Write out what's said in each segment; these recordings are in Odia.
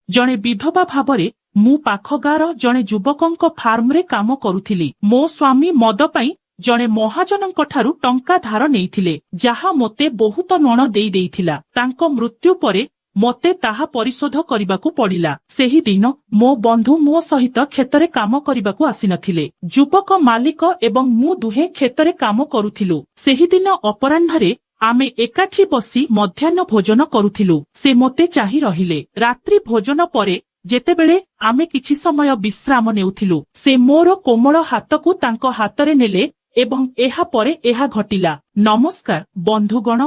ଜଣେ ବିଧବା ଭାବରେ ମୁଁ ପାଖ ଗାଁର ଜଣେ ଯୁବକଙ୍କ ଫାର୍ମରେ କାମ କରୁଥିଲି। ମୋ ସ୍ୱାମୀ ମଦ ପାଇଁ ଜଣେ ମହାଜନଙ୍କଠାରୁ ଟଙ୍କା ଧାର ନେଇଥିଲେ, ଯାହା ମୋତେ ବହୁତ ଋଣ ଦେଇଥିଲା। ତାଙ୍କ ମୃତ୍ୟୁ ପରେ ମୋତେ ତାହା ପରିଶୋଧ କରିବାକୁ ପଡ଼ିଲା। ସେହିଦିନ ମୋ ବନ୍ଧୁ ମୋ ସହିତ କ୍ଷେତରେ କାମ କରିବାକୁ ଆସିନଥିଲେ। ଯୁବକ ମାଲିକ ଏବଂ ମୁଁ ଦୁହେଁ କ୍ଷେତରେ କାମ କରୁଥିଲୁ। ସେହିଦିନ ଅପରାହ୍ନରେ ଆମେ ଏକାଠି ବସି ମଧ୍ୟାହ୍ନ ଭୋଜନ କରୁଥିଲୁ। ସେ ମୋତେ ଚାହିଁ ରହିଲେ। ରାତ୍ରି ଭୋଜନ ପରେ ଯେତେବେଳେ ଆମେ କିଛି ସମୟ ବିଶ୍ରାମ ନେଉଥିଲୁ, ସେ ମୋର କୋମଳ ହାତକୁ ତାଙ୍କ ହାତରେ ନେଲେ ଏବଂ ଏହା ପରେ ଏହା ଘଟିଲା। ନମସ୍କାର ବନ୍ଧୁଗଣ,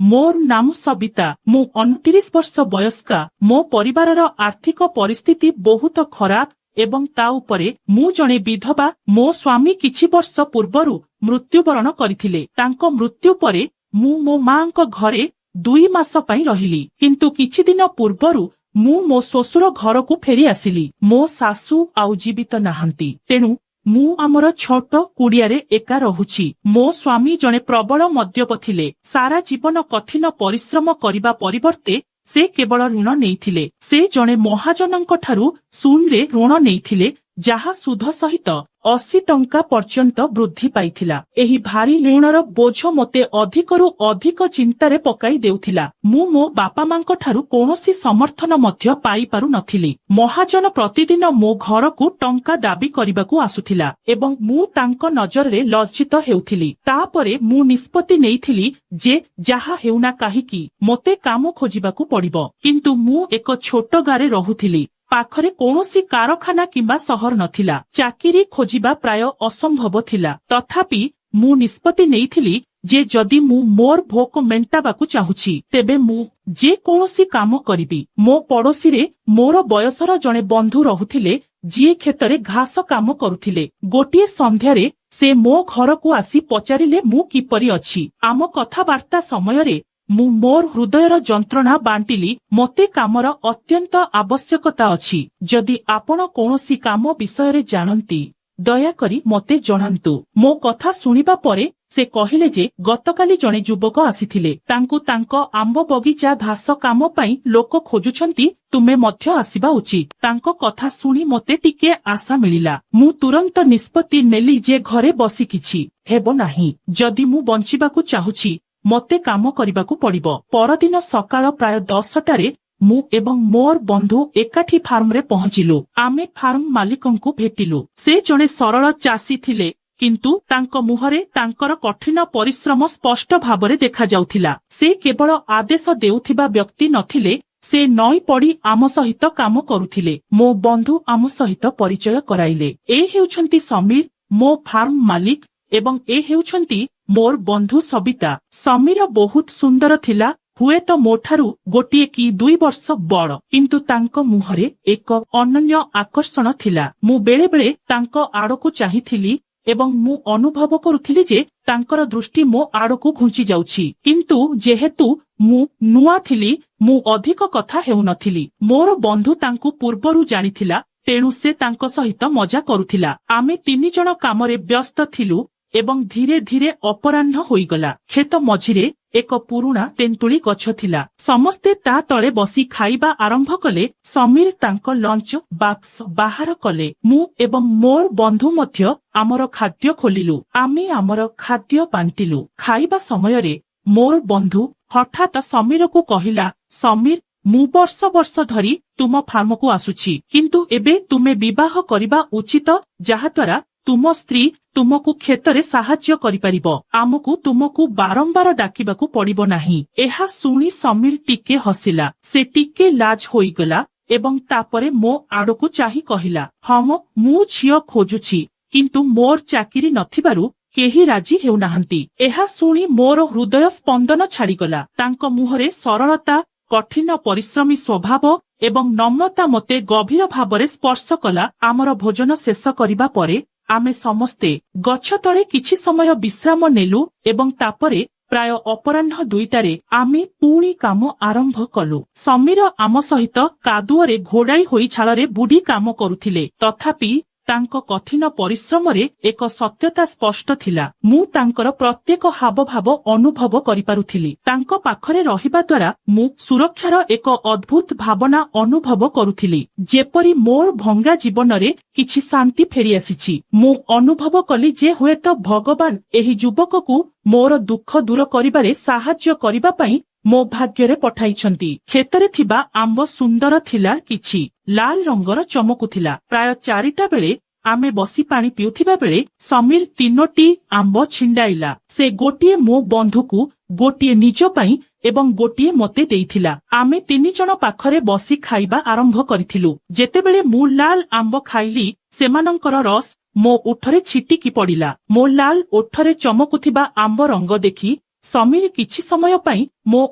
ମୋର ନାମ ସବିତା। ମୁଁ 29 ବର୍ଷ ବୟସ୍କା। ମୋ ପରିବାରର ଆର୍ଥିକ ପରିସ୍ଥିତି ବହୁତ ଖରାପ ଏବଂ ତା ଉପରେ ମୁଁ ଜଣେ ବିଧବା। ମୋ ସ୍ୱାମୀ କିଛି ବର୍ଷ ପୂର୍ବରୁ ମୃତ୍ୟୁବରଣ କରିଥିଲେ। ତାଙ୍କ ମୃତ୍ୟୁ ପରେ ମୁଁ ମୋ ମାଙ୍କ ଘରେ 2 ମାସ ପାଇଁ ରହିଲି, କିନ୍ତୁ କିଛି ଦିନ ପୂର୍ବରୁ ମୁଁ ମୋ ଶ୍ୱଶୁର ଘରକୁ ଫେରି ଆସିଲି। ମୋ ଶାଶୁ ଆଉ ଜୀବିତ ନାହାନ୍ତି, ତେଣୁ ମୁଁ ଆମର ଛୋଟ କୁଡ଼ିଆରେ ଏକା ରହୁଛି। ମୋ ସ୍ୱାମୀ ଜଣେ ପ୍ରବଳ ମଦ୍ୟପ ଥିଲେ। ସାରା ଜୀବନ କଠିନ ପରିଶ୍ରମ କରିବା ପରିବର୍ତ୍ତେ ସେ କେବଳ ଋଣ ନେଇଥିଲେ। ସେ ଜଣେ ମହାଜନଙ୍କଠାରୁ ଶୂନରେ ଋଣ ନେଇଥିଲେ, ଯାହା ସୁଧ ସହିତ 80 ଟଙ୍କା ପର୍ଯ୍ୟନ୍ତ ବୃଦ୍ଧି ପାଇଥିଲା। ଏହି ଭାରି ଋଣର ବୋଝ ମୋତେ ଅଧିକରୁ ଅଧିକ ଚିନ୍ତାରେ ପକାଇ ଦେଉଥିଲା। ମୁଁ ମୋ ବାପା ମାଙ୍କଠାରୁ କୌଣସି ସମର୍ଥନ ମଧ୍ୟ ପାଇପାରୁ ନଥିଲି। ମହାଜନ ପ୍ରତିଦିନ ମୋ ଘରକୁ ଟଙ୍କା ଦାବି କରିବାକୁ ଆସୁଥିଲା ଏବଂ ମୁଁ ତାଙ୍କ ନଜରରେ ଲଜ୍ଜିତ ହେଉଥିଲି। ତାପରେ ମୁଁ ନିଷ୍ପତ୍ତି ନେଇଥିଲି ଯେ ଯାହା ହେଉନା କାହିଁକି ମୋତେ କାମ ଖୋଜିବାକୁ ପଡ଼ିବ। କିନ୍ତୁ ମୁଁ ଏକ ଛୋଟ ଗାଁରେ ରହୁଥିଲି। ପାଖରେ କୌଣସି କାରଖାନା କିମ୍ବା ସହର ନଥିଲା। ଚାକିରି ଖୋଜିବା ପ୍ରାୟ ଅସମ୍ଭବ ଥିଲା। ତଥାପି ମୁଁ ନିଷ୍ପତ୍ତି ନେଇଥିଲି ଯେ ଯଦି ମୁଁ ମୋର ଭୋକ ମେଣ୍ଟାବାକୁ ଚାହୁଁଛି, ତେବେ ମୁଁ ଯେ କୌଣସି କାମ କରିବି। ମୋ ପଡ଼ୋଶୀରେ ମୋର ବୟସର ଜଣେ ବନ୍ଧୁ ରହୁଥିଲେ, ଯିଏ କ୍ଷେତରେ ଘାସ କାମ କରୁଥିଲେ। ଗୋଟିଏ ସନ୍ଧ୍ୟାରେ ସେ ମୋ ଘରକୁ ଆସି ପଚାରିଲେ ମୁଁ କିପରି ଅଛି। ଆମ କଥାବାର୍ତ୍ତା ସମୟରେ ମୁଁ ମୋର ହୃଦୟର ଯନ୍ତ୍ରଣା ବାଣ୍ଟିଲି। ମୋତେ କାମର ଅତ୍ୟନ୍ତ ଆବଶ୍ୟକତା ଅଛି। ଯଦି ଆପଣ କୌଣସି କାମ ବିଷୟରେ ଜାଣନ୍ତି, ଦୟାକରି ମୋତେ ଜଣାନ୍ତୁ। ମୋ କଥା ଶୁଣିବା ପରେ ସେ କହିଲେ ଯେ ଗତକାଲି ଜଣେ ଯୁବକ ଆସିଥିଲେ। ତାଙ୍କୁ ତାଙ୍କ ଆମ୍ବ ବଗିଚା ଘାସ କାମ ପାଇଁ ଲୋକ ଖୋଜୁଛନ୍ତି। ତୁମେ ମଧ୍ୟ ଆସିବା ଉଚିତ। ତାଙ୍କ କଥା ଶୁଣି ମୋତେ ଟିକେ ଆଶା ମିଳିଲା। ମୁଁ ତୁରନ୍ତ ନିଷ୍ପତ୍ତି ନେଲି ଯେ ଘରେ ବସି କିଛି ହେବ ନାହିଁ। ଯଦି ମୁଁ ବଞ୍ଚିବାକୁ ଚାହୁଁଛି, ମୋତେ କାମ କରିବାକୁ ପଡ଼ିବ। ପରଦିନ ସକାଳ ପ୍ରାୟ 10ଟାରେ ମୁଁ ଏବଂ ମୋର ବନ୍ଧୁ ଏକାଠି ଫାର୍ମରେ ପହଞ୍ଚିଲୁ। ଆମେ ଫାର୍ମ ମାଲିକଙ୍କୁ ଭେଟିଲୁ। ସେ ଜଣେ ସରଳ ଚାଷୀ ଥିଲେ, କିନ୍ତୁ ତାଙ୍କ ମୁହଁରେ ତାଙ୍କର କଠିନ ପରିଶ୍ରମ ସ୍ପଷ୍ଟ ଭାବରେ ଦେଖାଯାଉଥିଲା। ସେ କେବଳ ଆଦେଶ ଦେଉଥିବା ବ୍ୟକ୍ତି ନଥିଲେ, ସେ ନଈ ପଡ଼ି ଆମ ସହିତ କାମ କରୁଥିଲେ। ମୋ ବନ୍ଧୁ ଆମ ସହିତ ପରିଚୟ କରାଇଲେ। ଏ ହେଉଛନ୍ତି ସମୀର, ମୋ ଫାର୍ମ ମାଲିକ, ଏବଂ ଏ ହେଉଛନ୍ତି ମୋର ବନ୍ଧୁ ସବିତା। ସମୀର ବହୁତ ସୁନ୍ଦର ଥିଲା, ହୁଏତ ମୋଠାରୁ 1 କି 2 ବର୍ଷ ବଡ଼, କିନ୍ତୁ ତାଙ୍କ ମୁହଁରେ ଏକ ଅନନ୍ୟ ଆକର୍ଷଣ ଥିଲା। ମୁଁ ବେଳେବେଳେ ତାଙ୍କ ଆଡ଼କୁ ଚାହିଁଥିଲି ଏବଂ ମୁଁ ଅନୁଭବ କରୁଥିଲି ଯେ ତାଙ୍କର ଦୃଷ୍ଟି ମୋ ଆଡ଼କୁ ଘୁଞ୍ଚି ଯାଉଛି। କିନ୍ତୁ ଯେହେତୁ ମୁଁ ନୂଆ ଥିଲି, ମୁଁ ଅଧିକ କଥା ହେଉନଥିଲି। ମୋର ବନ୍ଧୁ ତାଙ୍କୁ ପୂର୍ବରୁ ଜାଣିଥିଲା, ତେଣୁ ସେ ତାଙ୍କ ସହିତ ମଜା କରୁଥିଲା। ଆମେ 3 ଜଣ କାମରେ ବ୍ୟସ୍ତ ଥିଲୁ ଏବଂ ଧୀରେ ଧୀରେ ଅପରାହ୍ନ ହୋଇଗଲା। କ୍ଷେତ ମଝିରେ ଏକ ପୁରୁଣା ତେନ୍ତୁଳି ଗଛ ଥିଲା। ସମସ୍ତେ ତା ତଳେ ବସି ଖାଇବା ଆରମ୍ଭ କଲେ। ସମୀର ତାଙ୍କ ଲଞ୍ଚ ବାକ୍ସ ବାହାର କଲେ। ମୁଁ ଏବଂ ମୋର ବନ୍ଧୁ ମଧ୍ୟ ଆମର ଖାଦ୍ୟ ଖୋଲିଲୁ। ଆମେ ଆମର ଖାଦ୍ୟ ବାଣ୍ଟିଲୁ। ଖାଇବା ସମୟରେ ମୋର ବନ୍ଧୁ ହଠାତ୍ ସମୀରକୁ କହିଲା, ସମୀର, ମୁଁ ବର୍ଷ ବର୍ଷ ଧରି ତୁମ ଫାର୍ମକୁ ଆସୁଛି, କିନ୍ତୁ ଏବେ ତୁମେ ବିବାହ କରିବା ଉଚିତ, ଯାହାଦ୍ୱାରା ତୁମ ସ୍ତ୍ରୀ ତୁମକୁ କ୍ଷେତରେ ସାହାଯ୍ୟ କରିପାରିବ। ଆମକୁ ତୁମକୁ ବାରମ୍ବାର ଡାକିବାକୁ ପଡ଼ିବ ନାହିଁ। ଏହା ଶୁଣି ସମୀର ଟିକେ ହସିଲା। ସେ ଟିକେ ଲାଜ ହୋଇଗଲା ଏବଂ ତାପରେ ମୋ ଆଡ଼କୁ ଚାହିଁ କହିଲା, ହଁ ମୁଁ ଝିଅ ଖୋଜୁଛି, କିନ୍ତୁ ମୋର ଚାକିରି ନଥିବାରୁ କେହି ରାଜି ହେଉନାହାନ୍ତି। ଏହା ଶୁଣି ମୋର ହୃଦୟ ସ୍ପନ୍ଦନ ଛାଡ଼ିଗଲା। ତାଙ୍କ ମୁହଁରେ ସରଳତା, କଠିନ ପରିଶ୍ରମୀ ସ୍ୱଭାବ ଏବଂ ନମ୍ରତା ମୋତେ ଗଭୀର ଭାବରେ ସ୍ପର୍ଶ କଲା। ଆମର ଭୋଜନ ଶେଷ କରିବା ପରେ ଆମେ ସମସ୍ତେ ଗଛ ତଳେ କିଛି ସମୟ ବିଶ୍ରାମ ନେଲୁ ଏବଂ ତାପରେ ପ୍ରାୟ ଅପରାହ୍ନ 2ଟାରେ ଆମେ ପୁଣି କାମ ଆରମ୍ଭ କଲୁ। ସମୀର ଆମ ସହିତ କାଦୁଅରେ ଘୋଡ଼ାଇ ହୋଇ ଝାଳରେ ବୁଡ଼ି କାମ କରୁଥିଲେ। ତଥାପି ତାଙ୍କ କଠିନ ପରିଶ୍ରମରେ ଏକ ସତ୍ୟତା ସ୍ପଷ୍ଟ ଥିଲା। ମୁଁ ତାଙ୍କର ପ୍ରତ୍ୟେକ ହାବଭାବ ଅନୁଭବ କରିପାରୁଥିଲି। ତାଙ୍କ ପାଖରେ ରହିବା ଦ୍ୱାରା ମୁଁ ସୁରକ୍ଷାର ଏକ ଅଦ୍ଭୁତ ଭାବନା ଅନୁଭବ କରୁଥିଲି, ଯେପରି ମୋର ଭଙ୍ଗା ଜୀବନରେ କିଛି ଶାନ୍ତି ଫେରିଆସିଛି। ମୁଁ ଅନୁଭବ କଲି ଯେ ହୁଏତ ଭଗବାନ ଏହି ଯୁବକକୁ ମୋର ଦୁଃଖ ଦୂର କରିବାରେ ସାହାଯ୍ୟ କରିବା ପାଇଁ ମୋ ଭାଗ୍ୟରେ ପଠାଇଛନ୍ତି। କ୍ଷେତରେ ଥିବା ଆମ୍ବ ସୁନ୍ଦର ଥିଲା, କିଛି ଲାଲ ରଙ୍ଗର ଚମକୁଥିଲା। ପ୍ରାୟ 4ଟା ବେଳେ ଆମେ ବସି ପାଣି ପିଉଥିବା ବେଳେ ସମୀର 3ଟି ଆମ୍ବ ଛିଣ୍ଡାଇଲା। ସେ ଗୋଟିଏ ମୋ ବନ୍ଧୁକୁ, ଗୋଟିଏ ନିଜ ପାଇଁ ଏବଂ ଗୋଟିଏ ମୋତେ ଦେଇଥିଲା। ଆମେ 3 ଜଣ ପାଖରେ ବସି ଖାଇବା ଆରମ୍ଭ କରିଥିଲୁ। ଯେତେବେଳେ ମୁଁ ଲାଲ ଆମ୍ବ ଖାଇଲି, ସେମାନଙ୍କର ରସ ମୋ ଓଠରେ ଛିଟିକି ପଡ଼ିଲା। ମୋ ଲାଲ ଓଠରେ ଚମକୁଥିବା ଆମ୍ବ ରଙ୍ଗ ଦେଖି ସମୀର କିଛି ସମୟ ପାଇଁ ମୋ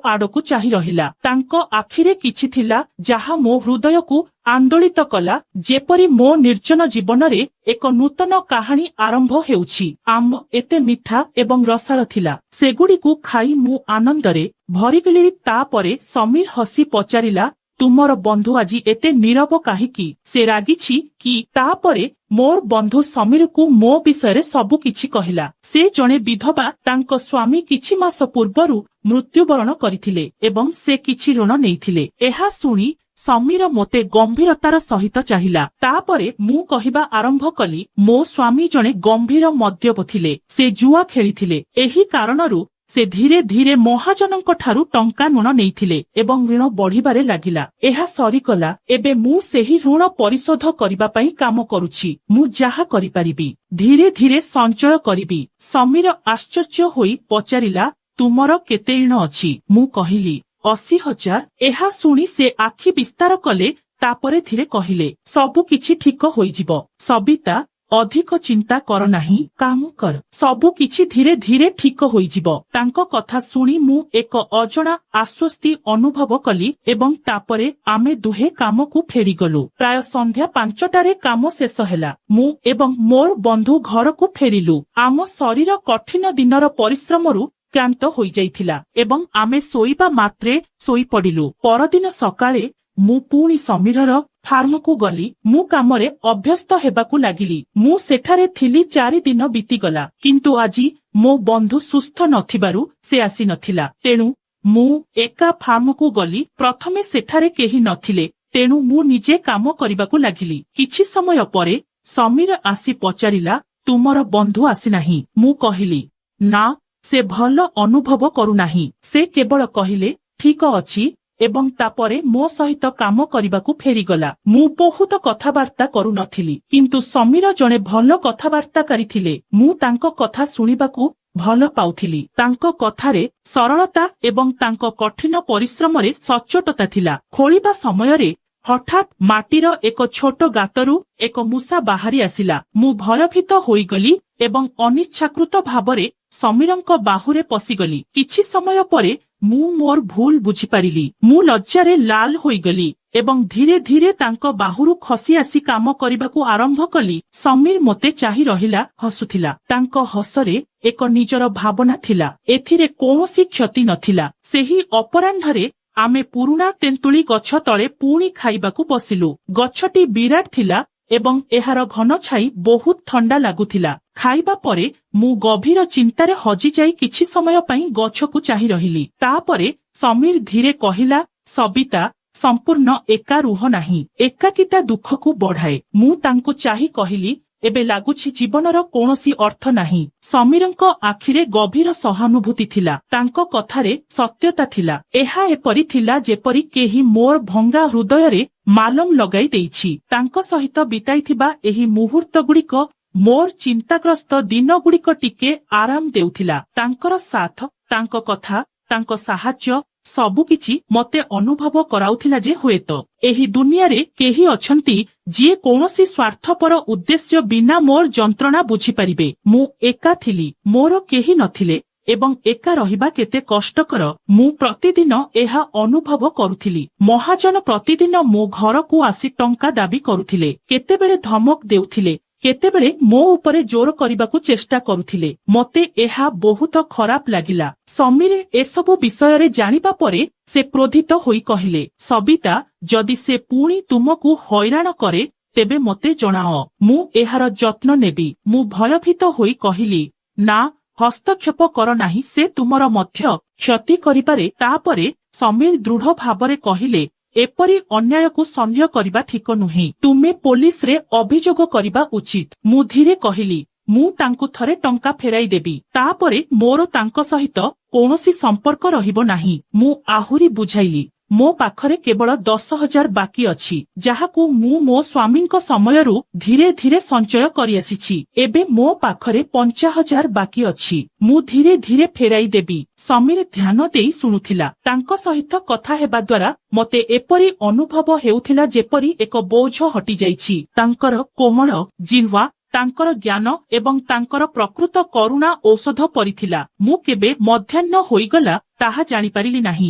ଆଡ଼କୁ ଚାହିଁ ରହିଲା। ତାଙ୍କ ଆଖିରେ କିଛି ଥିଲା ଯାହା ମୋ ହୃଦୟକୁ ଆନ୍ଦୋଳିତ କଲା, ଯେପରି ମୋ ନିର୍ଜନ ଜୀବନରେ ଏକ ନୂତନ କାହାଣୀ ଆରମ୍ଭ ହେଉଛି। ଆମ୍ବ ଏତେ ମିଠା ଏବଂ ରସାଳ ଥିଲା। ସେଗୁଡ଼ିକୁ ଖାଇ ମୁଁ ଆନନ୍ଦରେ ଭରିଗଲି। ତାପରେ ସମୀର ହସି ପଚାରିଲା, ତୁମର ବନ୍ଧୁ ଆଜି ଏତେ ନୀରବ କାହିଁକି? ସେ ରାଗିଛି କି? ତାପରେ ମୋର ବନ୍ଧୁ ସମୀରକୁ ମୋ ବିଷୟରେ ସବୁ କିଛି କହିଲା। ସେ ଜଣେ ବିଧବା। ତାଙ୍କ ସ୍ୱାମୀ କିଛି ମାସ ପୂର୍ବରୁ ମୃତ୍ୟୁବରଣ କରିଥିଲେ ଏବଂ ସେ କିଛି ଋଣ ନେଇଥିଲେ। ଏହା ଶୁଣି ସମୀର ମୋତେ ଗମ୍ଭୀରତାର ସହିତ ଚାହିଁଲା। ତାପରେ ମୁଁ କହିବା ଆରମ୍ଭ କଲି, ମୋ ସ୍ୱାମୀ ଜଣେ ଗମ୍ଭୀର ମଦ୍ୟପ ଥିଲେ। ସେ ଜୁଆ ଖେଳିଥିଲେ। ଏହି କାରଣରୁ ସେ ଧୀରେ ଧୀରେ ମହାଜନଙ୍କ ଠାରୁ ଟଙ୍କା ଋଣ ନେଇଥିଲେ ଏବଂ ଋଣ ବଢ଼ିବାରେ ଲାଗିଲା। ଏହା ସରିଗଲା। ଏବେ ମୁଁ ସେହି ଋଣ ପରିଶୋଧ କରିବା ପାଇଁ କାମ କରୁଛି। ମୁଁ ଯାହା କରିପାରିବି ଧୀରେ ଧୀରେ ସଞ୍ଚୟ କରିବି। ସମୀର ଆଶ୍ଚର୍ଯ୍ୟ ହୋଇ ପଚାରିଲା, ତୁମର କେତେ ଋଣ ଅଛି? ମୁଁ କହିଲି, 80,000। ଏହା ଶୁଣି ସେ ଆଖି ବିସ୍ତାର କଲେ। ତାପରେ ଧୀରେ କହିଲେ, ସବୁ କିଛି ଠିକ ହୋଇଯିବ ସବିତା, ଅଧିକ ଚିନ୍ତା କର ନାହିଁ, କାମ କର। ସବୁ କିଛି ଧୀରେ ଧୀରେ ଠିକ ହୋଇଯିବ। ତାଙ୍କ କଥା ଶୁଣି ମୁଁ ଏକ ଅଜଣା ଆଶ୍ୱସ୍ତି ଅନୁଭବ କଲି ଏବଂ ତାପରେ ଆମେ ଦୁହେଁ କାମକୁ ଫେରିଗଲୁ। ପ୍ରାୟ ସନ୍ଧ୍ୟା 5ଟାରେ କାମ ଶେଷ ହେଲା। ମୁଁ ଏବଂ ମୋର ବନ୍ଧୁ ଘରକୁ ଫେରିଲୁ। ଆମ ଶରୀର କଠିନ ଦିନର ପରିଶ୍ରମରୁ କ୍ଳାନ୍ତ ହୋଇଯାଇଥିଲା ଏବଂ ଆମେ ଶୋଇବା ମାତ୍ରେ ଶୋଇପଡ଼ିଲୁ। ପରଦିନ ସକାଳେ ମୁଁ ପୁଣି ସମୀରର ଫାର୍ମକୁ ଗଲି। ମୁଁ କାମରେ ଅଭ୍ୟସ୍ତ ହେବାକୁ ଲାଗିଲି। ମୁଁ ସେଠାରେ ଥିଲି। 4 ଦିନ ବିତିଗଲା, କିନ୍ତୁ ଆଜି ମୋ ବନ୍ଧୁ ସୁସ୍ଥ ନଥିବାରୁ ସେ ଆସିନଥିଲା। ତେଣୁ ମୁଁ ଏକା ଫାର୍ମକୁ ଗଲି। ପ୍ରଥମେ ସେଠାରେ କେହି ନଥିଲେ, ତେଣୁ ମୁଁ ନିଜେ କାମ କରିବାକୁ ଲାଗିଲି। କିଛି ସମୟ ପରେ ସମୀର ଆସି ପଚାରିଲା, ତୁମର ବନ୍ଧୁ ଆସିନାହିଁ? ମୁଁ କହିଲି, ନା, ସେ ଭଲ ଅନୁଭବ କରୁନାହିଁ। ସେ କେବଳ କହିଲେ, ଠିକ ଅଛି ଏବଂ ତାପରେ ମୋ ସହିତ କାମ କରିବାକୁ ଫେରିଗଲା। ମୁଁ ବହୁତ କଥାବାର୍ତ୍ତା କରୁନଥିଲି, କିନ୍ତୁ ସମୀର ଜଣେ ଭଲ କଥାବାର୍ତ୍ତାକାରୀ ଥିଲେ। ମୁଁ ତାଙ୍କ କଥା ଶୁଣିବାକୁ ଭଲ ପାଉଥିଲି। ତାଙ୍କ କଥାରେ ସରଳତା ଏବଂ ତାଙ୍କ କଠିନ ପରିଶ୍ରମରେ ସଚ୍ଚୋଟତା ଥିଲା। ଖୋଳିବା ସମୟରେ ହଠାତ୍ ମାଟିର ଏକ ଛୋଟ ଗାତରୁ ଏକ ମୂଷା ବାହାରି ଆସିଲା। ମୁଁ ଭୟଭୀତ ହୋଇଗଲି ଏବଂ ଅନିଚ୍ଛାକୃତ ଭାବରେ ସମୀରଙ୍କ ବାହୁରେ ପଶିଗଲି। କିଛି ସମୟ ପରେ ମୁଁ ମୋର ଭୁଲ ବୁଝିପାରିଲି। ମୁଁ ଲଜ୍ଜାରେ ଲାଲ ହୋଇଗଲି ଏବଂ ଧୀରେ ଧୀରେ ତାଙ୍କ ବାହୁରୁ ଖସି ଆସି କାମ କରିବାକୁ ଆରମ୍ଭ କଲି। ସମୀର ମୋତେ ଚାହିଁ ରହିଲା, ହସୁଥିଲା। ତାଙ୍କ ହସରେ ଏକ ନିଜର ଭାବନା ଥିଲା। ଏଥିରେ କୌଣସି କ୍ଷତି ନଥିଲା। ସେହି ଅପରାହ୍ନରେ ଆମେ ପୁରୁଣା ତେନ୍ତୁଳି ଗଛ ତଳେ ପୁଣି ଖାଇବାକୁ ବସିଲୁ। ଗଛଟି ବିରାଟ ଥିଲା ଏବଂ ଏହାର ଘନ ଛାଇ ବହୁତ ଥଣ୍ଡା ଲାଗୁଥିଲା। ଖାଇବା ପରେ ମୁଁ ଗଭୀର ଚିନ୍ତାରେ ହଜିଯାଇ କିଛି ସମୟ ପାଇଁ ଗଛକୁ ଚାହିଁ ରହିଲି। ତାପରେ ସମୀର ଧୀରେ କହିଲା, ସବିତା, ସମ୍ପୂର୍ଣ୍ଣ ଏକା ରୁହ ନାହିଁ। ଏକାକିତା ଦୁଃଖକୁ ବଢାଏ। ମୁଁ ତାଙ୍କୁ ଚାହିଁ କହିଲି, ଏବେ ଲାଗୁଛି ଜୀବନର କୌଣସି ଅର୍ଥ ନାହିଁ। ସମୀରଙ୍କ ଆଖିରେ ଗଭୀର ସହାନୁଭୂତି ଥିଲା। ତାଙ୍କ କଥାରେ ସତ୍ୟତା ଥିଲା। ଏହା ଏପରି ଥିଲା ଯେପରି କେହି ମୋର ଭଙ୍ଗା ହୃଦୟରେ ମାଲମ ଲଗାଇ ଦେଇଛି। ତାଙ୍କ ସହିତ ବିତାଇଥିବା ଏହି ମୁହୂର୍ତ୍ତଗୁଡ଼ିକ ମୋର ଚିନ୍ତାଗ୍ରସ୍ତ ଦିନଗୁଡ଼ିକ ଟିକେ ଆରାମ ଦେଉଥିଲା। ତାଙ୍କର ସାଥ, ତାଙ୍କ କଥା, ତାଙ୍କ ସାହାଯ୍ୟ ସବୁକିଛି ମୋତେ ଅନୁଭବ କରାଉଥିଲା ଯେ ହୁଏତ ଏହି ଦୁନିଆରେ କେହି ଅଛନ୍ତି ଯିଏ କୌଣସି ସ୍ୱାର୍ଥପର ଉଦ୍ଦେଶ୍ୟ ବିନା ମୋର ଯନ୍ତ୍ରଣା ବୁଝିପାରିବେ। ମୁଁ ଏକା ଥିଲି, ମୋର କେହି ନଥିଲେ ଏବଂ ଏକା ରହିବା କେତେ କଷ୍ଟକର ମୁଁ ପ୍ରତିଦିନ ଏହା ଅନୁଭବ କରୁଥିଲି। ମହାଜନ ପ୍ରତିଦିନ ମୋ ଘରକୁ ଆସି ଟଙ୍କା ଦାବି କରୁଥିଲେ। କେତେବେଳେ ଧମକ ଦେଉଥିଲେ, କେତେବେଳେ ମୋ ଉପରେ ଜୋର କରିବାକୁ ଚେଷ୍ଟା କରୁଥିଲେ। ମୋତେ ଏହା ବହୁତ ଖରାପ ଲାଗିଲା। ସମୀର ଏସବୁ ବିଷୟରେ ଜାଣିବା ପରେ ସେ କ୍ରୋଧିତ ହୋଇ କହିଲେ, ସବିତା, ଯଦି ସେ ପୁଣି ତୁମକୁ ହଇରାଣ କରେ ତେବେ ମୋତେ ଜଣାଅ, ମୁଁ ଏହାର ଯତ୍ନ ନେବି। ମୁଁ ଭୟଭୀତ ହୋଇ କହିଲି, ନା, ହସ୍ତକ୍ଷେପ କର ନାହିଁ, ସେ ତୁମର ମଧ୍ୟ କ୍ଷତି କରିପାରେ। ତାପରେ ସମୀର ଦୃଢ଼ ଭାବରେ କହିଲେ, ଏପରି ଅନ୍ୟାୟକୁ ସନ୍ଦେହ କରିବା ଠିକ ନୁହେଁ। ତୁମେ ପୋଲିସରେ ଅଭିଯୋଗ କରିବା ଉଚିତ। ମୁଁ ଧୀରେ କହିଲି, ମୁଁ ତାଙ୍କୁ ଥରେ ଟଙ୍କା ଫେରାଇ ଦେବି, ତାପରେ ମୋର ତାଙ୍କ ସହିତ କୌଣସି ସମ୍ପର୍କ ରହିବ ନାହିଁ। ମୁଁ ଆହୁରି ବୁଝାଇଲି, ମୋ ପାଖରେ କେବଳ 10,000 ବାକି ଅଛି, ଯାହାକୁ ମୁଁ ମୋ ସ୍ୱାମୀଙ୍କ ସମୟରୁ ଧୀରେ ଧୀରେ ସଞ୍ଚୟ କରିଆସିଛି। ଏବେ ମୋ ପାଖରେ 50,000 ବାକି ଅଛି, ମୁଁ ଧୀରେ ଧୀରେ ଫେରାଇ ଦେବି। ସମୀର ଧ୍ୟାନ ଦେଇ ଶୁଣୁଥିଲା। ତାଙ୍କ ସହିତ କଥା ହେବା ଦ୍ୱାରା ମୋତେ ଏପରି ଅନୁଭବ ହେଉଥିଲା ଯେପରି ଏକ ବୋଝ ହଟିଯାଇଛି। ତାଙ୍କର କୋମଳ ଜିହ୍ୱା, ତାଙ୍କର ଜ୍ଞାନ ଏବଂ ତାଙ୍କର ପ୍ରକୃତ କରୁଣା ଔଷଧ ପରିଥିଲା। ମୁଁ କେବେ ମଧ୍ୟାହ୍ନ ହୋଇଗଲା ତାହା ଜାଣିପାରିଲି ନାହିଁ।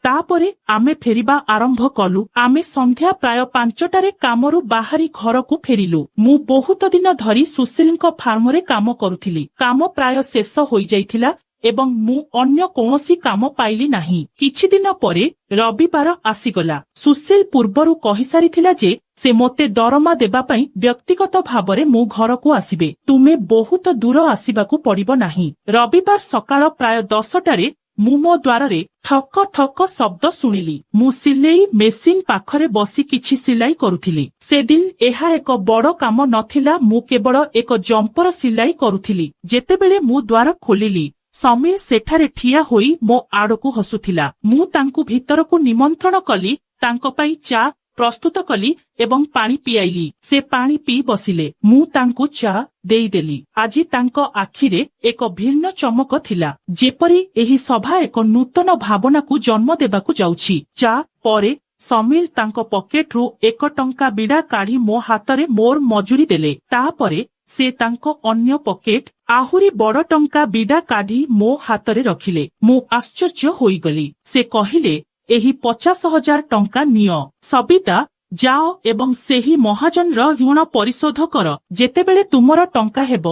ତାପରେ ଆମେ ଫେରିବା ଆରମ୍ଭ କଲୁ। ଆମେ ସନ୍ଧ୍ୟା ପ୍ରାୟ 5ଟାରେ କାମରୁ ବାହାରି ଘରକୁ ଫେରିଲୁ। ମୁଁ ବହୁତ ଦିନ ଧରି ସୁଶୀଲଙ୍କ ଫାର୍ମରେ କାମ କରୁଥିଲି। କାମ ପ୍ରାୟ ଶେଷ ହୋଇଯାଇଥିଲା ଏବଂ ମୁଁ ଅନ୍ୟ କୌଣସି କାମ ପାଇଲି ନାହିଁ। କିଛି ଦିନ ପରେ ରବିବାର ଆସିଗଲା। ସୁଶୀଲ ପୂର୍ବରୁ କହିସାରିଥିଲା ଯେ ସେ ମୋତେ ଦରମା ଦେବା ପାଇଁ ବ୍ୟକ୍ତିଗତ ଭାବରେ ମୋ ଘରକୁ ଆସିବେ। ତୁମେ ବହୁତ ଦୂର ଆସିବାକୁ ପଡ଼ିବ ନାହିଁ। ରବିବାର ସକାଳ ପ୍ରାୟ 10ଟାରେ ମୁଁ ମୋ ଦ୍ୱାରରେ ଠକ ଠକ ଶବ୍ଦ ଶୁଣିଲି। ମୁଁ ସିଲେଇ ମେସିନ ପାଖରେ ବସି କିଛି ସିଲାଇ କରୁଥିଲି। ସେଦିନ ଏହା ଏକ ବଡ଼ କାମ ନଥିଲା, ମୁଁ କେବଳ ଏକ ଜମ୍ପର ସିଲାଇ କରୁଥିଲି। ଯେତେବେଳେ ମୁଁ ଦ୍ୱାର ଖୋଲିଲି, ସମୀର ସେଠାରେ ଠିଆ ହୋଇ ମୋ ଆଡ଼କୁ ହସୁଥିଲା। ମୁଁ ତାଙ୍କୁ ଭିତରକୁ ନିମନ୍ତ୍ରଣ କଲି, ତାଙ୍କ ପାଇଁ ଚା ପ୍ରସ୍ତୁତ କଲି ଏବଂ ପାଣି ପିଆଇଲି। ସେ ପାଣି ପିଇ ବସିଲେ। ମୁଁ ତାଙ୍କୁ ଚା ଦେଇଦେଲି। ଆଜି ତାଙ୍କ ଆଖିରେ ଏକ ଭିନ୍ନ ଚମକ ଥିଲା, ଯେପରି ଏହି ସଭା ଏକ ନୂତନ ଭାବନାକୁ ଜନ୍ମ ଦେବାକୁ ଯାଉଛି। ଚା ପରେ ସମୀର ତାଙ୍କ ପକେଟରୁ 1 ଟଙ୍କା ବିଡ଼ା କାଢ଼ି ମୋ ହାତରେ ମୋର ମଜୁରୀ ଦେଲେ। ତାପରେ ସେ ତାଙ୍କ ଅନ୍ୟ ପକେଟ ଆହୁରି ବଡ଼ ଟଙ୍କା ବିଡ଼ା କାଢ଼ି ମୋ ହାତରେ ରଖିଲେ। ମୁଁ ଆଶ୍ଚର୍ଯ୍ୟ ହୋଇଗଲି। ସେ କହିଲେ, ଏହି 50,000 ଟଙ୍କା ନିଅ। ସବିତା, ଯାଅ ଏବଂ ସେହି ମହାଜନର ଋଣ ପରିଶୋଧ କର। ଯେତେବେଳେ ତୁମର ଟଙ୍କା ହେବ,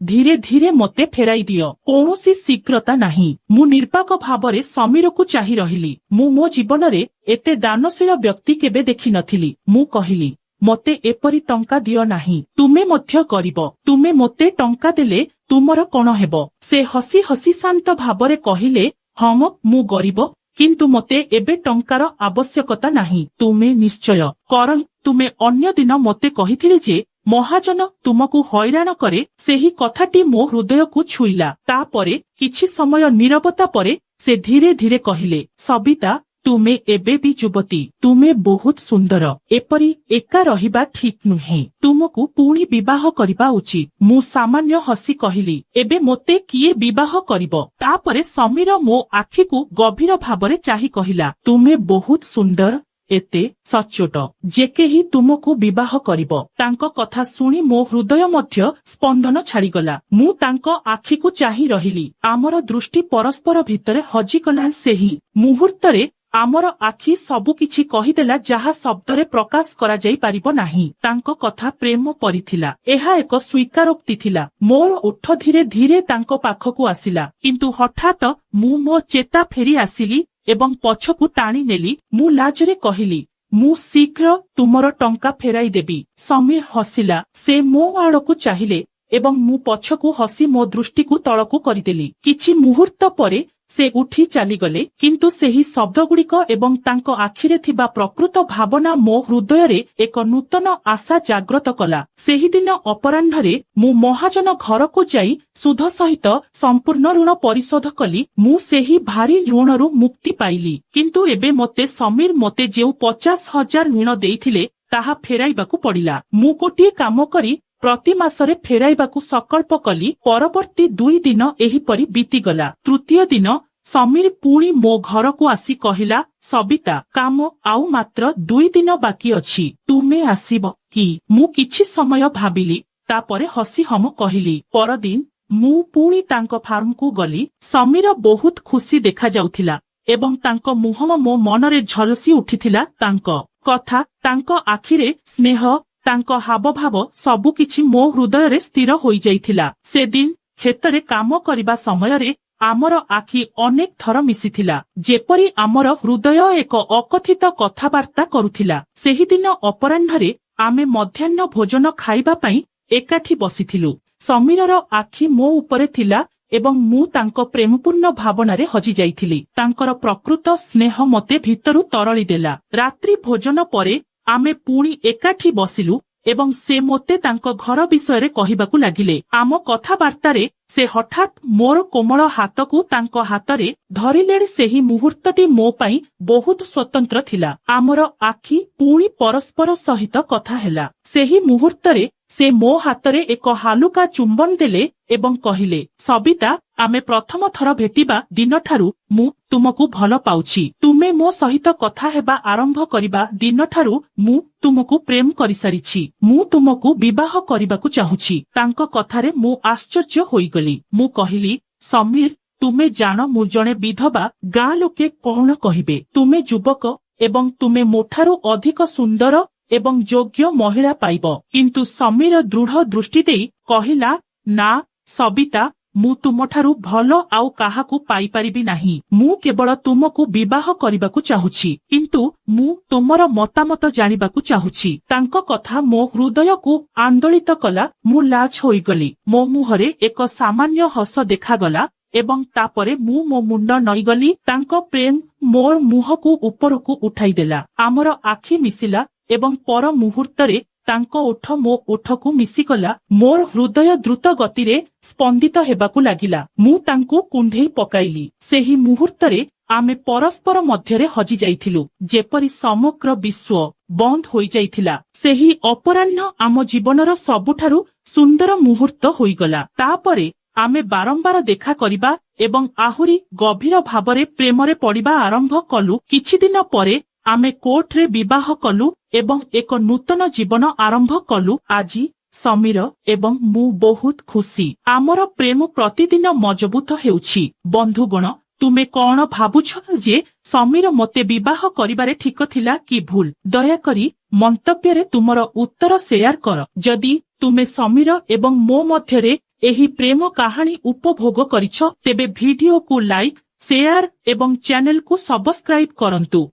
ଧୀରେ ଧୀରେ ମୋତେ ଫେରାଇ ଦିଅ। କୌଣସି ଶୀଘ୍ରତା ନାହିଁ। ମୁଁ ନିର୍ବାକ ଭାବରେ ସମୀରକୁ ଚାହିଁ ରହିଲି। ମୁଁ ମୋ ଜୀବନରେ ଏତେ ଦାନଶୀଳ ବ୍ୟକ୍ତି କେବେ ଦେଖିନଥିଲି। ମୁଁ କହିଲି, ମୋତେ ଏପରି ଟଙ୍କା ଦିଅ ନାହିଁ। ତୁମେ ମଧ୍ୟ ଗରିବ। ତୁମେ ମୋତେ ଟଙ୍କା ଦେଲେ ତୁମର କଣ ହେବ? ସେ ହସି ହସି ଶାନ୍ତ ଭାବରେ କହିଲେ, ହଁ, ମୁଁ ଗରିବ, କିନ୍ତୁ ମୋତେ ଏବେ ଟଙ୍କାର ଆବଶ୍ୟକତା ନାହିଁ। ତୁମେ ନିଶ୍ଚୟ କର। ତୁମେ ଅନ୍ୟ ଦିନ ମୋତେ କହିଥିଲେ ଯେ ମହାଜନ ତୁମକୁ ହଇରାଣ କରେ। ସେହି କଥାଟି ମୋ ହୃଦୟକୁ ଛୁଇଁଲା। ତାପରେ କିଛି ସମୟ ନୀରବତା ପରେ ସେ ଧୀରେ ଧୀରେ କହିଲେ, ସବିତା, ତୁମେ ଏବେ ବି ଯୁବତୀ। ତୁମେ ବହୁତ ସୁନ୍ଦର। ଏପରି ଏକା ରହିବା ଠିକ୍ ନୁହେଁ। ତୁମକୁ ପୁଣି ବିବାହ କରିବା ଉଚିତ। ମୁଁ ସାମାନ୍ୟ ହସି କହିଲି, ଏବେ ମୋତେ କିଏ ବିବାହ କରିବ? ତାପରେ ସମୀର ମୋ ଆଖିକୁ ଗଭୀର ଭାବରେ ଚାହିଁ କହିଲା, ତୁମେ ବହୁତ ସୁନ୍ଦର, ଏତେ ସଚ୍ଚୋଟ ଯେ କେହି ତୁମକୁ ବିବାହ କରିବ। ତାଙ୍କ କଥା ଶୁଣି ମୋ ହୃଦୟ ମଧ୍ୟ ସ୍ପନ୍ଦନ ଛାଡ଼ିଗଲା। ମୁଁ ତାଙ୍କ ଆଖିକୁ ଚାହିଁ ରହିଲି। ଆମର ଦୃଷ୍ଟି ପରସ୍ପର ଭିତରେ ହଜିଗଲା। ସେହି ମୁହୂର୍ତ୍ତରେ ଆମର ଆଖି ସବୁକିଛି କହିଦେଲା, ଯାହା ଶବ୍ଦରେ ପ୍ରକାଶ କରାଯାଇ ପାରିବ ନାହିଁ। ତାଙ୍କ କଥା ପ୍ରେମ ପରିଥିଲା। ଏହା ଏକ ସ୍ୱୀକାରୋକ୍ତି ଥିଲା। ମୋର ଓଠ ଧୀରେ ଧୀରେ ତାଙ୍କ ପାଖକୁ ଆସିଲା, କିନ୍ତୁ ହଠାତ୍ ମୁଁ ମୋ ଚେତା ଫେରି ଆସିଲି ଏବଂ ପଛକୁ ଟାଣି ନେଲି। ମୁଁ ଲାଜରେ କହିଲି, ମୁଁ ଶୀଘ୍ର ତୁମର ଟଙ୍କା ଫେରାଇ ଦେବି। ସମୀର ହସିଲା। ସେ ମୋ ଆଡ଼କୁ ଚାହିଁଲେ ଏବଂ ମୁଁ ପଛକୁ ହସି ମୋ ଦୃଷ୍ଟିକୁ ତଳକୁ କରିଦେଲି। କିଛି ମୁହୂର୍ତ୍ତ ପରେ ସେ ଉଠି ଚାଲିଗଲେ, କିନ୍ତୁ ସେହି ଶବ୍ଦଗୁଡ଼ିକ ଏବଂ ତାଙ୍କ ଆଖିରେ ଥିବା ପ୍ରକୃତ ଭାବନା ମୋ ହୃଦୟରେ ଏକ ନୂତନ ଆଶା ଜାଗ୍ରତ କଲା। ସେହିଦିନ ଅପରାହ୍ନରେ ମୁଁ ମହାଜନ ଘରକୁ ଯାଇ ସୁଧ ସହିତ ସମ୍ପୂର୍ଣ୍ଣ ଋଣ ପରିଶୋଧ କଲି। ମୁଁ ସେହି ଭାରି ଋଣରୁ ମୁକ୍ତି ପାଇଲି। କିନ୍ତୁ ଏବେ ମୋତେ ସମୀର ମୋତେ ଯେଉଁ 50,000 ଋଣ ଦେଇଥିଲେ, ତାହା ଫେରାଇବାକୁ ପଡ଼ିଲା। ମୁଁ ଗୋଟିଏ କାମ କରି ପ୍ରତି ମାସରେ ଫେରାଇବାକୁ ସଂକଳ୍ପ କଲି। ପରବର୍ତ୍ତୀ 2 ଦିନ ଏହିପରି ବିତିଗଲା। ତୃତୀୟ ଦିନ ସମୀର ପୁଣି ମୋ ଘରକୁ ଆସି କହିଲା, ସବିତା, କାମ ଆଉ ମାତ୍ର 2 ଦିନ ବାକି ଅଛି। ତୁମେ ଆସିବ କି? ମୁଁ କିଛି ସମୟ ଭାବିଲି, ତାପରେ ହସି ହମ କହିଲି। ପରଦିନ ମୁଁ ପୁଣି ତାଙ୍କ ଫାର୍ମକୁ ଗଲି। ସମୀର ବହୁତ ଖୁସି ଦେଖାଯାଉଥିଲା ଏବଂ ତାଙ୍କ ମୁହଁ ମୋ ମନରେ ଝଲସି ଉଠିଥିଲା। ତାଙ୍କ କଥା, ତାଙ୍କ ଆଖିରେ ସ୍ନେହ, ତାଙ୍କ ହାବଭାବ ସବୁକିଛି ମୋ ହୃଦୟରେ ସ୍ଥିର ହୋଇଯାଇଥିଲା। ସେଦିନ କ୍ଷେତରେ କାମ କରିବା ସମୟରେ ଆମର ଆଖି ଅନେକ ଥର ମିଶିଥିଲା, ଯେପରି ଆମର ହୃଦୟ ଏକ ଅକଥିତ କଥାବାର୍ତ୍ତା କରୁଥିଲା। ସେହିଦିନ ଅପରାହ୍ନରେ आमे मध्याह्न भोजन खाइबा पई एकाठी बसिथिलु। समीरर आखि मो उपरे थिला एवं मु तांको प्रेमपूर्ण भावनारे हजि जाइथिली। तांकर प्रकृत स्नेह मते भितरु तरळी देला। रात्रि भोजन परे आमे पुणी एकाठी बसिलु एवं से मोते तांको घर विषय कहिबाकू लागिले। आम कथाबार्तारे से हठात मोर कोमल हाथकू तांको हातरे धरिले। सेही मुहूर्तटी मो पाई बहुत स्वतंत्र थिला। आमर आखि पुणी परस्पर सहित कथा हेला। सेही मुहूर्तरे से मो हातरे एक हालुका चुंबन देले एवं कहिले, सबिता आमे प्रथम थर भेटिबा दिनठारु मु तुमको भल पाउछि। तुमे मो सहित कथा हेबा आरंभ करिबा दिनठारु मु तुमको प्रेम करिसारिछि। मु तुमको विवाह करिबाकू चाहुछि। तांको कथारे मु आश्चर्य होइगली। मु कहिली, समीर तुमे जान मु जणे विधवा। गाँ लोके कौन कहिबे? तुमे युवक एवं तुमे मोठारु अधिक सुंदर एवं योग्य महिला पाइब। किंतु समीर दृढ़ दृष्टि देई कहिला, ना सबिता मु तुमठारु भल आउ काहाकू पाई परिबी नाही। मु केवल तुमको विवाह करिबाकू चाहुछि। किंतु मु तुमर मतामत जानिबाकू चाहुछि। तांको कथा मो हृदयकू आंदोलित कला। मु लाज होइगली। मो मुहरे एक सामान्य हस देखागला एवं तापरे मु मो मुंड नईगली। तांको प्रेम मोर मुहकू उपरकू उठाई देला। आमर आखि मिसिला एवं पर मुहूर्तरे तांको ओठ मो ओठकू मिसिगला। मोर हृदय द्रुत गतिरे स्पंदित हेबाकू लागिला। मु तांको कुंढेई पकाइली। सेही मुहूर्तरे आमे परस्पर मध्यरे हजि जाइथिलु। जेपरि समग्र विश्व बंद होई जाइथिला। सेही अपराह्न आम जीवनर सबुठारु सुंदर मुहूर्त होइगला। तापरे आमे बारंबार देखा करिबा एवं आहुरी गभीर भावरे प्रेमरे पड़िबा आरंभ कलु। किछि दिन परे आमे कोर्टरे विवाह कलु एवं एक नूतन जीवन आरंभ कलु। आजी समीर एवं मु बहुत खुशी। आमर प्रेम प्रतिदिन मजबूत हेउछि। बंधुगण तुमे कौन भाबुछ जे समीर मते विवाह करिबारे ठीक थिला कि भूल? दयाकरी मंतव्य तुमर उत्तर शेयर कर। जदि तुमे समीर एवं मो मध्यरे एही प्रेम कहानी उपभोग करिछ तेबे वीडियो को लाइक शेयर एवं चैनल को सब्सक्राइब करंतु।